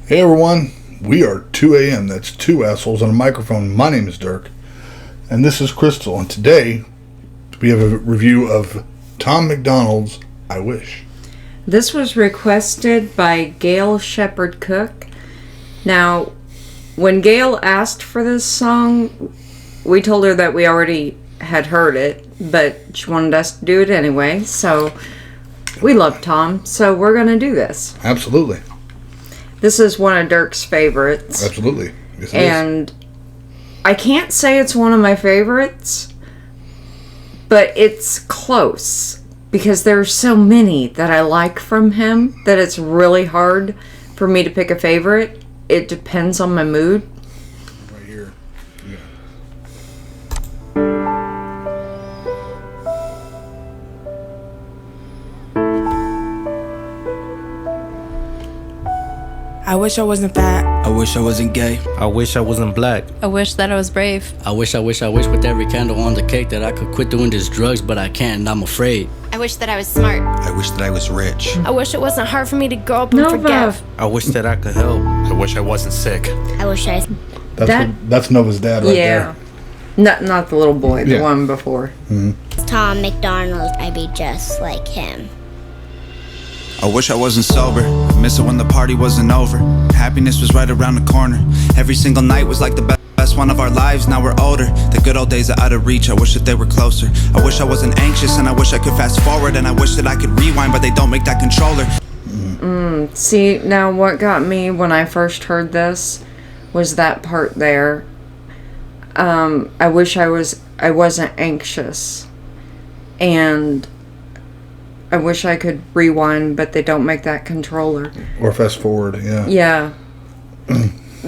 Hey everyone, we are 2 a.m. That's two assholes on a microphone. My name is Dirk, and this is Crystal. And today we have a review of Tom MacDonald's I Wish. This was requested by Gail Shepherd Cook. Now, when Gail asked for this song, we told her that we already had heard it, but she wanted us to do it anyway. So we love Tom, so we're going to do this. Absolutely. This is one of Dirk's favorites. Absolutely. Yes, it And I can't say it's one of my favorites, but it's close because there are so many that I like from him that it's really hard for me to pick a favorite. It depends on my mood. Right here. Yeah. I wish I wasn't fat. I wish I wasn't gay. I wish I wasn't black. I wish that I was brave. I wish with every candle on the cake that I could quit doing these drugs, but I can't and I'm afraid. I wish that I was smart. I wish that I was rich. I wish it wasn't hard for me to grow up and Nova. forget. I wish that I could help. I wish I wasn't sick. I wish I... That's Nova's dad right there. Not the little boy, the one before. Tom MacDonald, I'd be just like him. I wish I wasn't sober. Miss it when the party wasn't over. Happiness was right around the corner. Every single night was like the best one of our lives. Now we're older. The good old days are out of reach. I wish that they were closer. I wish I wasn't anxious, and I wish I could fast forward, and I wish that I could rewind, but they don't make that controller. See, now what got me when I first heard this was that part there. I wish I wasn't anxious, and I wish I could rewind, but they don't make that controller. Or fast forward, yeah. Yeah.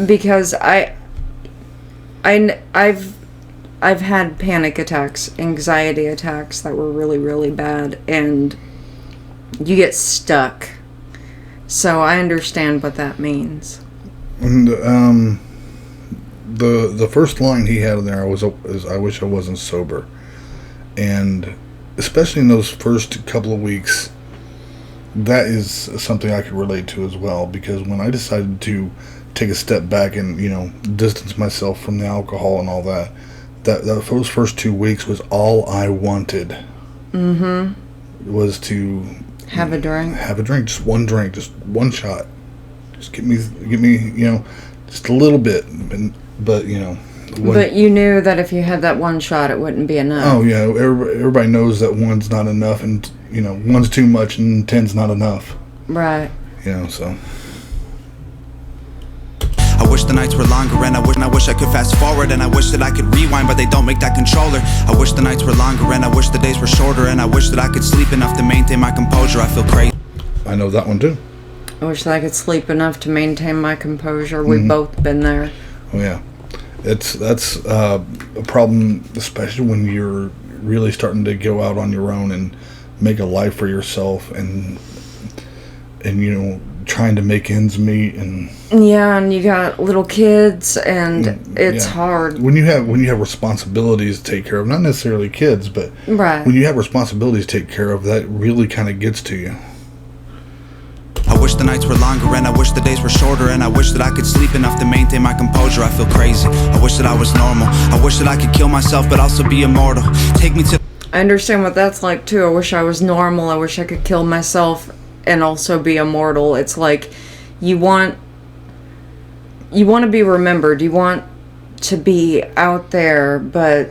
Because I've had panic attacks, anxiety attacks that were really, really bad, and you get stuck. So I understand what that means. And the first line he had in there was I wish I wasn't sober. And especially in those first couple of weeks, that is something I could relate to as well, because when I decided to take a step back and, distance myself from the alcohol and all that, those first 2 weeks was all I wanted. Was to have a drink. Just one drink, just one shot. Just give me, just a little bit, but But you knew that if you had that one shot, it wouldn't be enough. Oh, yeah. Everybody knows that one's not enough, and, one's too much and 10's not enough. Right. So. I wish the nights were longer, and I wish I could fast forward, and I wish that I could rewind, but they don't make that controller. I wish the nights were longer, and I wish the days were shorter, and I wish that I could sleep enough to maintain my composure. I feel crazy. I know that one, too. I wish that I could sleep enough to maintain my composure. We've both been there. Oh, yeah. That's a problem, especially when you're really starting to go out on your own and make a life for yourself, and trying to make ends meet, and you got little kids, and it's hard when you have responsibilities to take care of. Not necessarily kids, but when you have responsibilities to take care of, that really kind of gets to you. I wish the nights were longer, and I wish the days were shorter, and I wish that I could sleep enough to maintain my composure. I feel crazy. I wish that I was normal. I wish that I could kill myself, but also be immortal. Take me to... I understand what that's like too. I wish I was normal. I wish I could kill myself and also be immortal. It's like you want to be remembered. You want to be out there, but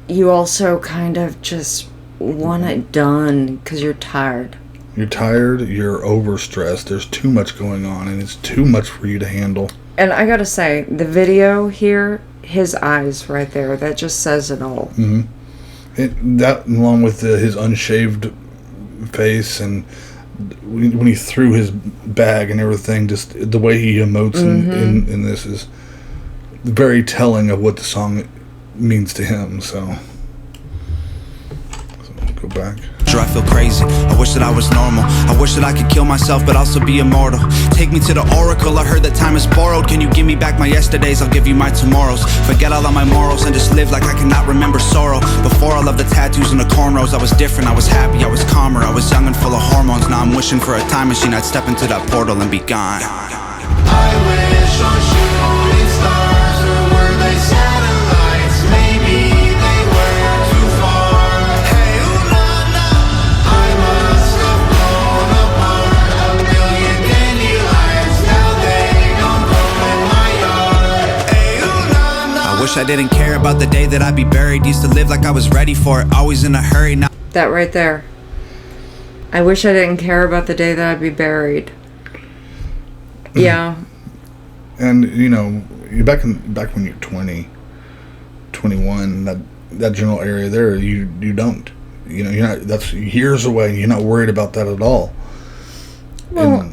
you also kind of just want it done because you're tired. You're tired, you're overstressed, there's too much going on, and it's too much for you to handle. And I gotta say, the video here, his eyes right there, that just says it all. That, along with his unshaved face, and when he threw his bag and everything, just the way he emotes in this is very telling of what the song means to him, so go back. I feel crazy. I wish that I was normal. I wish that I could kill myself, but also be immortal. Take me to the oracle. I heard that time is borrowed. Can you give me back my yesterdays? I'll give you my tomorrows. Forget all of my morals and just live like I cannot remember sorrow. Before all of the tattoos and the cornrows, I was different. I was happy. I was calmer. I was young and full of hormones. Now I'm wishing for a time machine. I'd step into that portal and be gone. wish I didn't care about the day that I'd be buried. Used to live like I was ready for it, always in a hurry. Now That right there. I wish I didn't care about the day that I'd be buried. Yeah. And back when you're 20, 21, that general area there, you don't. You're not. That's years away. You're not worried about that at all. Well,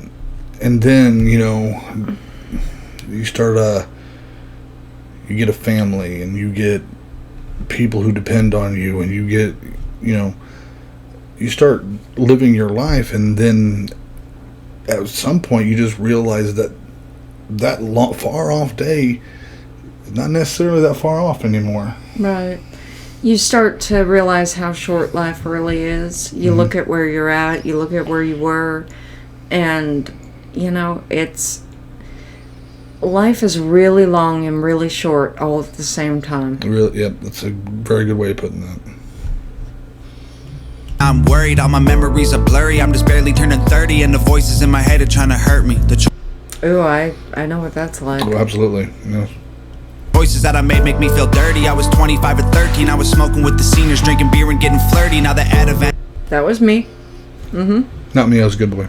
and then you start you get a family, and you get people who depend on you, and you get you start living your life, and then at some point you just realize that far off day is not necessarily that far off anymore. right. You start to realize how short life really is. You look at where you're at, you look at where you were, and life is really long and really short all at the same time. Really, yep, that's a very good way of putting that. I'm worried, all my memories are blurry. I'm just barely turning 30, and the voices in my head are trying to hurt me. The Ooh, I know what that's like. Oh, absolutely. Yes. choices that I made make me feel dirty. I was 25 or 13, I was smoking with the seniors, drinking beer and getting flirty. Now the ad event. That was me. Not me, I was a good boy.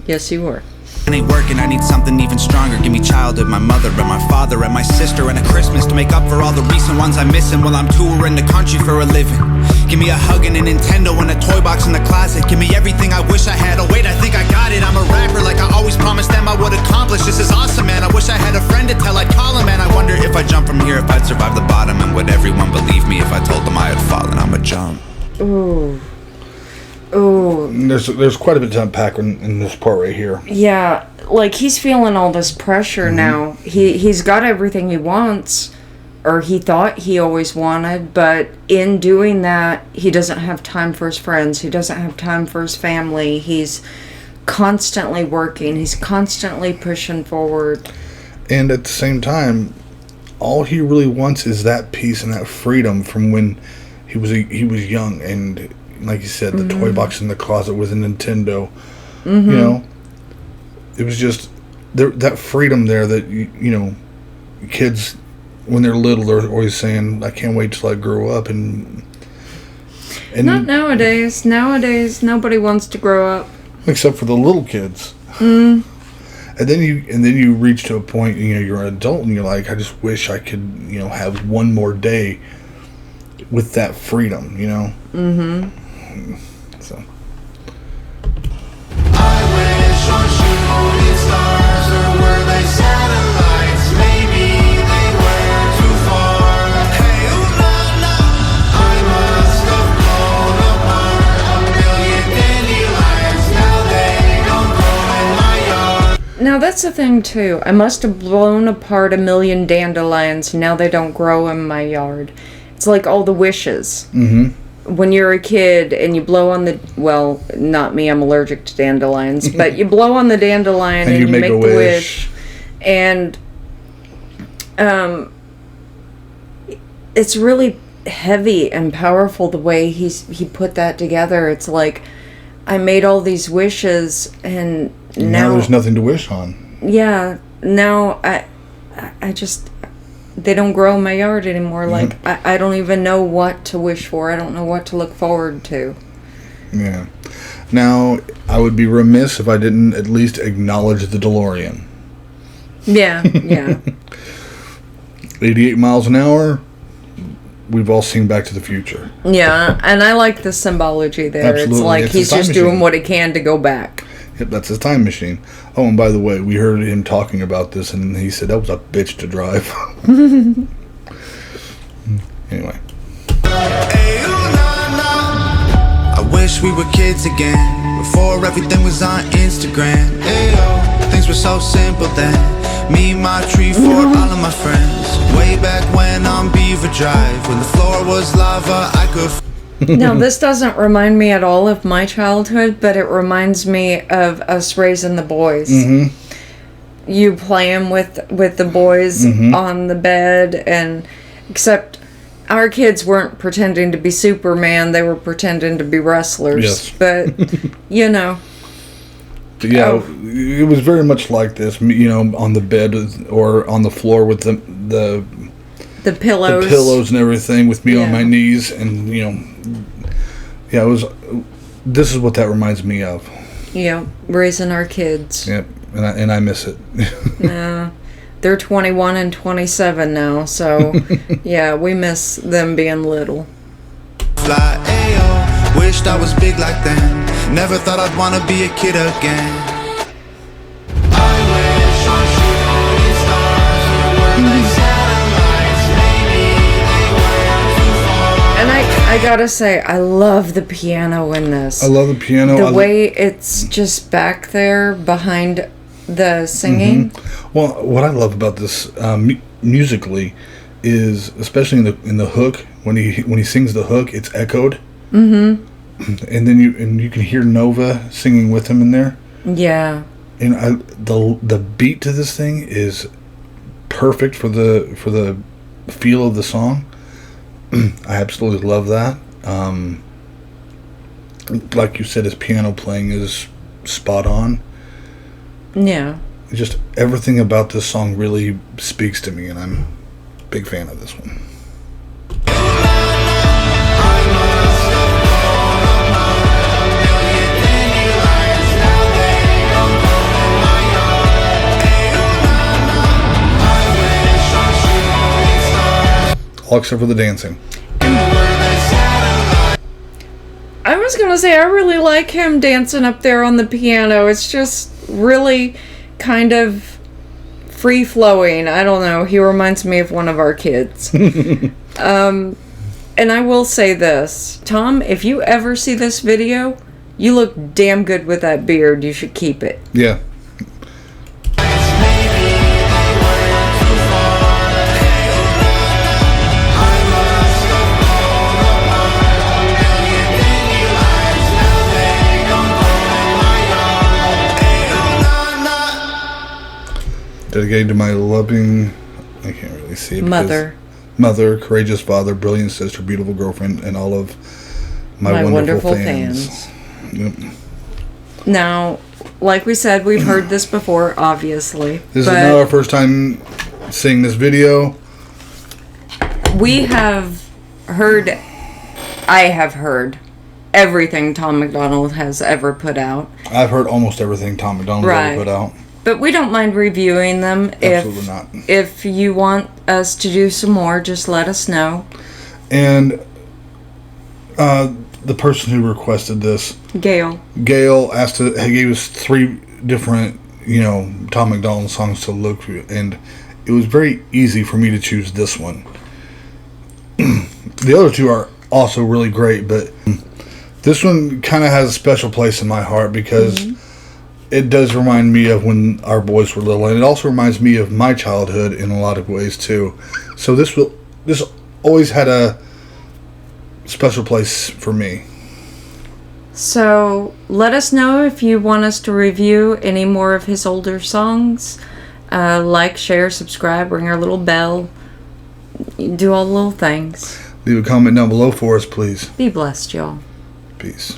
Yes, you were. It ain't working, I need something even stronger. Give me childhood, my mother and my father and my sister, and a Christmas to make up for all the recent ones I'm missing while I'm touring the country for a living. Give me a hug and a Nintendo and a toy box in the closet. Give me everything I wish I had. Oh wait, I think I got it. I'm a rapper like I always promised them I would accomplish. This is awesome, man. I wish I had a friend to tell. I'd call him, man. I wonder if I jump from here, if I'd survive the bottom, and would everyone believe me if I told them I had fallen? I'ma jump. Ooh. Ooh. There's quite a bit to unpack in this part right here. Yeah, like he's feeling all this pressure now. He's got everything he wants, or he thought he always wanted, but in doing that, he doesn't have time for his friends. He doesn't have time for his family. He's constantly working. He's constantly pushing forward. And at the same time, all he really wants is that peace and that freedom from when he was young, and like you said, the toy box in the closet with a Nintendo. It was just that freedom there that kids, when they're little, they're always saying, "I can't wait till I grow up." And Not nowadays. Nowadays, nobody wants to grow up. except for the little kids. And then you reach to a point, you're an adult, and you're like, I just wish I could, have one more day with that freedom, So. I wish on shooting stars, or were they satellites? Maybe they were too far. Hey, ooh la la, I must have blown apart a million dandelions. Now they don't grow in my yard. Now that's the thing too. I must have blown apart a million dandelions. Now they don't grow in my yard. It's like all the wishes. When you're a kid and you blow on well, not me, I'm allergic to dandelions, but you blow on the dandelion and you make the wish. And it's really heavy and powerful the way he put that together. It's like, I made all these wishes, and now there's nothing to wish on. Yeah, now I just, they don't grow in my yard anymore. Like, I don't even know what to wish for. I don't know what to look forward to. Yeah. Now, I would be remiss if I didn't at least acknowledge the DeLorean. Yeah, yeah. 88 miles an hour. We've all seen Back to the Future. Yeah, and I like the symbology there. Absolutely. It's like It's he's a time just machine. doing what he can to go back. Yep, that's his time machine. Oh, and by the way, we heard him talking about this, and he said that was a bitch to drive. Anyway. Hey, ooh la la, I wish we were kids again, before everything was on Instagram. Ayo, things were so simple then. Me, my tree fort, all of my friends. Way back when on Beaver Drive, when the floor was lava, I could. Now, this doesn't remind me at all of my childhood, but it reminds me of us raising the boys. You playing with the boys on the bed, and except our kids weren't pretending to be Superman, they were pretending to be wrestlers. Yes. But, But yeah, it was very much like this. You know, on the bed or on the floor with the pillows, and everything, with me on my knees, and you know, yeah, it was. This is what that reminds me of. Yeah, raising our kids. Yep, and I miss it. Yeah, they're 21 and 27 now, so yeah, we miss them being little. Fly, ayo, wished I was big like them. Never thought I'd wanna be a kid again. I wish on shooting stars, or were they satellites? Maybe they were too far. And I gotta say, I love the piano in this. I love the piano. The way it's just back there behind the singing. Well, what I love about this musically is, especially in the hook, when he sings the hook, it's echoed. Mm-hmm. And then you can hear Nova singing with him in there. Yeah. And the beat to this thing is perfect for the feel of the song. I absolutely love that. Like you said, his piano playing is spot on. Yeah. Just everything about this song really speaks to me, and I'm a big fan of this one. All except for the dancing. I was gonna say, I really like him dancing up there on the piano. It's just really kind of free-flowing. I don't know. He reminds me of one of our kids. And I will say this. Tom, if you ever see this video, you look damn good with that beard. You should keep it. Yeah. Dedicated to my loving, I can't really see it. Mother, courageous father, brilliant sister, beautiful girlfriend, and all of my wonderful fans. Yep. Now, like we said, we've heard this before, obviously. This is not our first time seeing this video. We have heard, I have heard everything Tom MacDonald has ever put out. I've heard almost everything Tom MacDonald ever put out. But we don't mind reviewing them. Absolutely not. If you want us to do some more, just let us know. And the person who requested this, Gail gave us 3 different, Tom MacDonald songs to look through, and it was very easy for me to choose this one. The other 2 are also really great, but this one kind of has a special place in my heart because it does remind me of when our boys were little, and it also reminds me of my childhood in a lot of ways too. So this always had a special place for me. So let us know if you want us to review any more of his older songs. Like, share, subscribe, ring our little bell. Do all the little things. Leave a comment down below for us, please. Be blessed, y'all. Peace.